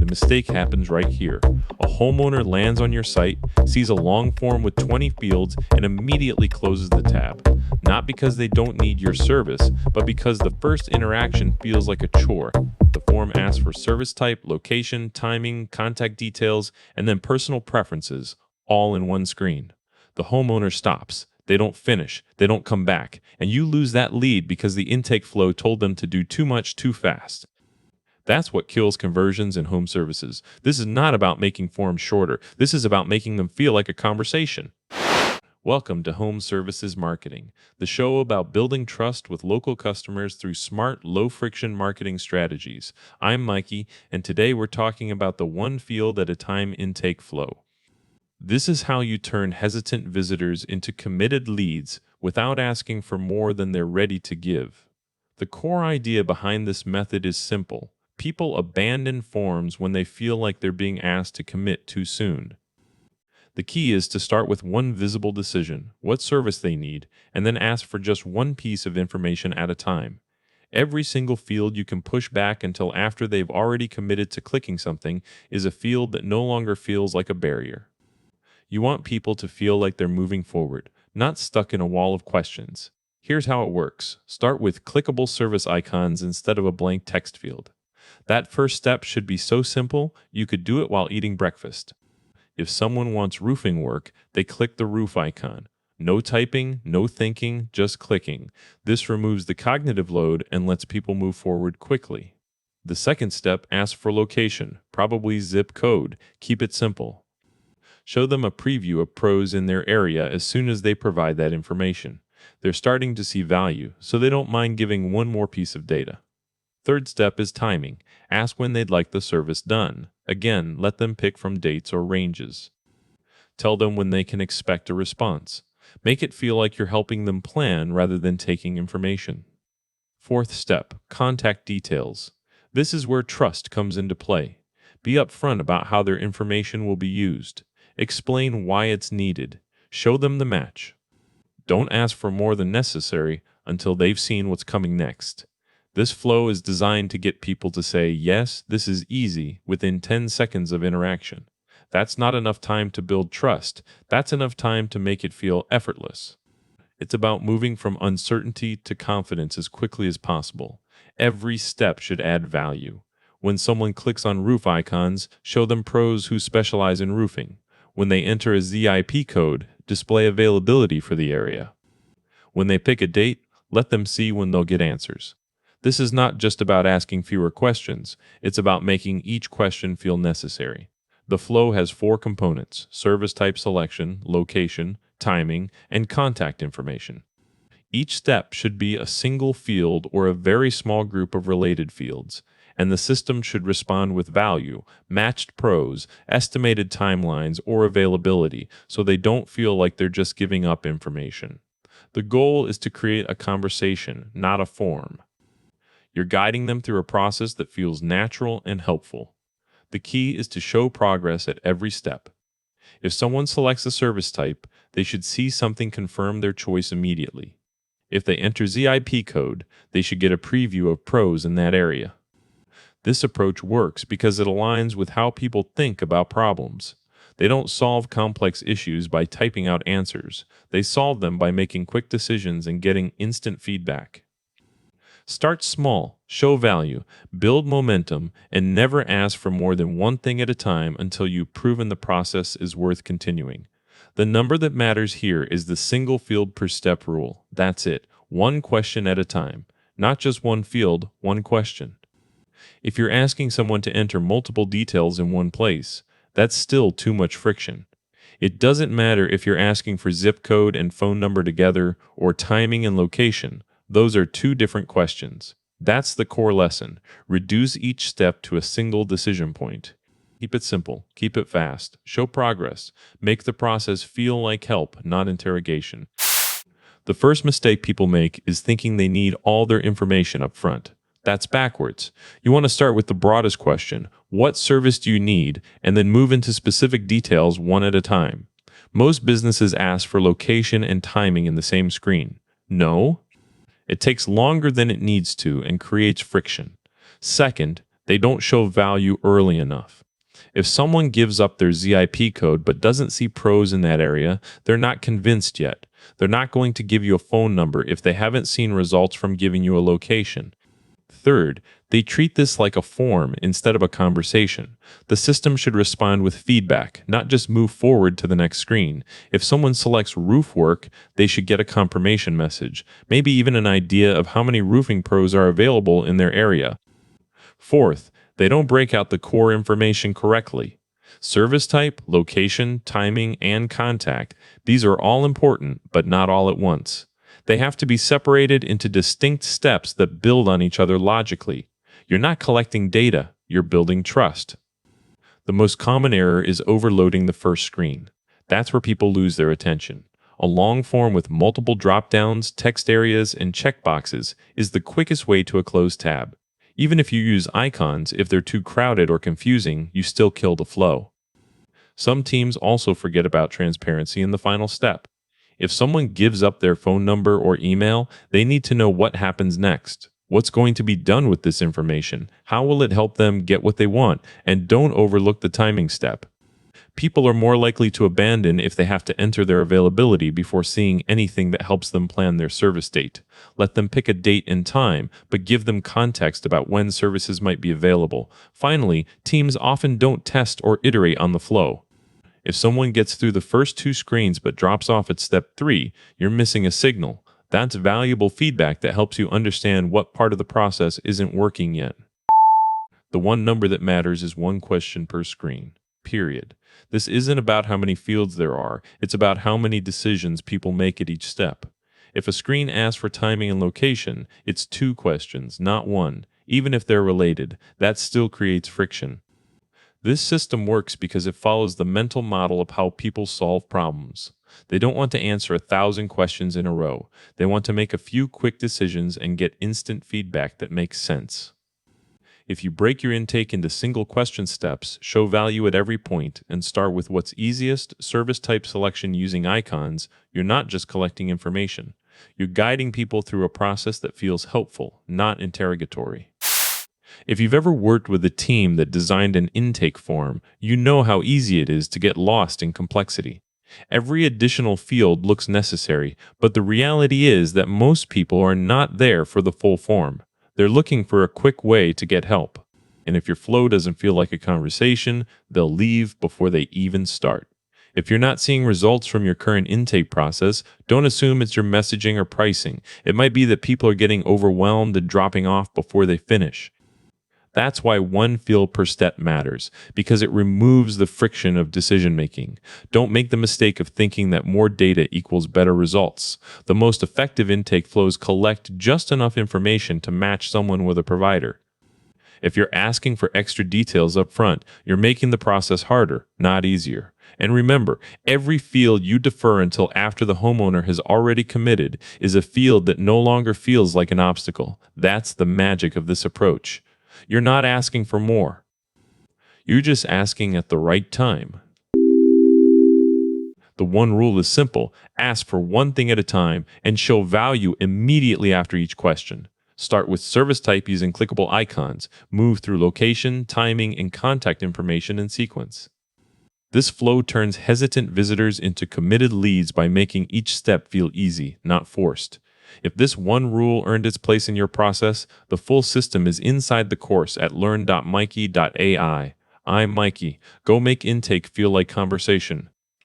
mistake happens right here. A homeowner lands on your site, sees a long form with 20 fields, and immediately closes the tab. Not because they don't need your service, but because the first interaction feels like a chore. The form asks for service type, location, timing, contact details, and then personal preferences, all in one screen. The homeowner stops. They don't finish. They don't come back. And you lose that lead because the intake flow told them to do too much too fast. That's what kills conversions in home services. This is not about making forms shorter. This is about making them feel like a conversation. Welcome to Home Services Marketing, the show about building trust with local customers through smart, low-friction marketing strategies. I'm Mikey, and today we're talking about the one field at a time intake flow. This is how you turn hesitant visitors into committed leads without asking for more than they're ready to give. The core idea behind this method is simple. People abandon forms when they feel like they're being asked to commit too soon. The key is to start with one visible decision, what service they need, and then ask for just one piece of information at a time. Every single field you can push back until after they've already committed to clicking something is a field that no longer feels like a barrier. You want people to feel like they're moving forward, not stuck in a wall of questions. Here's how it works. Start with clickable service icons instead of a blank text field. That first step should be so simple, you could do it while eating breakfast. If someone wants roofing work, they click the roof icon. No typing, no thinking, just clicking. This removes the cognitive load and lets people move forward quickly. The second step asks for location, probably zip code. Keep it simple. Show them a preview of pros in their area as soon as they provide that information. They're starting to see value, so they don't mind giving one more piece of data. Third step is timing. Ask when they'd like the service done. Again, let them pick from dates or ranges. Tell them when they can expect a response. Make it feel like you're helping them plan rather than taking information. Fourth step, contact details. This is where trust comes into play. Be upfront about how their information will be used. Explain why it's needed. Show them the match. Don't ask for more than necessary until they've seen what's coming next. This flow is designed to get people to say, yes, this is easy, within 10 seconds of interaction. That's not enough time to build trust. That's enough time to make it feel effortless. It's about moving from uncertainty to confidence as quickly as possible. Every step should add value. When someone clicks on roof icons, show them pros who specialize in roofing. When they enter a ZIP code, display availability for the area. When they pick a date, let them see when they'll get answers. This is not just about asking fewer questions, it's about making each question feel necessary. The flow has 4 components: service type selection, location, timing, and contact information. Each step should be a single field or a very small group of related fields, and the system should respond with value, matched pros, estimated timelines, or availability, so they don't feel like they're just giving up information. The goal is to create a conversation, not a form. You're guiding them through a process that feels natural and helpful. The key is to show progress at every step. If someone selects a service type, they should see something confirm their choice immediately. If they enter ZIP code, they should get a preview of pros in that area. This approach works because it aligns with how people think about problems. They don't solve complex issues by typing out answers. They solve them by making quick decisions and getting instant feedback. Start small, show value, build momentum, and never ask for more than one thing at a time until you've proven the process is worth continuing. The number that matters here is the single field per step rule. That's it, one question at a time. Not just one field, one question. If you're asking someone to enter multiple details in one place, that's still too much friction. It doesn't matter if you're asking for zip code and phone number together or timing and location. Those are 2 different questions. That's the core lesson. Reduce each step to a single decision point. Keep it simple. Keep it fast. Show progress. Make the process feel like help, not interrogation. The first mistake people make is thinking they need all their information up front. That's backwards. You want to start with the broadest question, what service do you need, and then move into specific details one at a time. Most businesses ask for location and timing in the same screen. No, it takes longer than it needs to and creates friction. Second, They don't show value early enough. If someone gives up their ZIP code but doesn't see pros in that area, they're not convinced yet. They're not going to give you a phone number if they haven't seen results from giving you a location. Third, they treat this like a form instead of a conversation. The system should respond with feedback, not just move forward to the next screen. If someone selects roof work, they should get a confirmation message, maybe even an idea of how many roofing pros are available in their area. Fourth, they don't break out the core information correctly. Service type, location, timing, and contact, these are all important, but not all at once. They have to be separated into distinct steps that build on each other logically. You're not collecting data, you're building trust. The most common error is overloading the first screen. That's where people lose their attention. A long form with multiple drop-downs, text areas, and checkboxes is the quickest way to a closed tab. Even if you use icons, if they're too crowded or confusing, you still kill the flow. Some teams also forget about transparency in the final step. If someone gives up their phone number or email, they need to know what happens next. What's going to be done with this information? How will it help them get what they want? And don't overlook the timing step. People are more likely to abandon if they have to enter their availability before seeing anything that helps them plan their service date. Let them pick a date and time, but give them context about when services might be available. Finally, teams often don't test or iterate on the flow. If someone gets through the first 2 screens but drops off at step 3, you're missing a signal. That's valuable feedback that helps you understand what part of the process isn't working yet. The one number that matters is 1 question per screen. Period. This isn't about how many fields there are, it's about how many decisions people make at each step. If a screen asks for timing and location, it's 2 questions, not 1. Even if they're related, that still creates friction. This system works because it follows the mental model of how people solve problems. They don't want to answer 1,000 questions in a row. They want to make a few quick decisions and get instant feedback that makes sense. If you break your intake into single question steps, show value at every point, and start with what's easiest, service type selection using icons, you're not just collecting information. You're guiding people through a process that feels helpful, not interrogatory. If you've ever worked with a team that designed an intake form, you know how easy it is to get lost in complexity. Every additional field looks necessary, but the reality is that most people are not there for the full form. They're looking for a quick way to get help. And if your flow doesn't feel like a conversation, they'll leave before they even start. If you're not seeing results from your current intake process, don't assume it's your messaging or pricing. It might be that people are getting overwhelmed and dropping off before they finish. That's why 1 field per step matters, because it removes the friction of decision-making. Don't make the mistake of thinking that more data equals better results. The most effective intake flows collect just enough information to match someone with a provider. If you're asking for extra details up front, you're making the process harder, not easier. And remember, every field you defer until after the homeowner has already committed is a field that no longer feels like an obstacle. That's the magic of this approach. You're not asking for more. You're just asking at the right time. The one rule is simple. Ask for one thing at a time and show value immediately after each question. Start with service type using clickable icons. Move through location, timing, and contact information in sequence. This flow turns hesitant visitors into committed leads by making each step feel easy, not forced. If this one rule earned its place in your process, the full system is inside the course at learn.mikey.ai. I'm Mikey. Go make intake feel like conversation.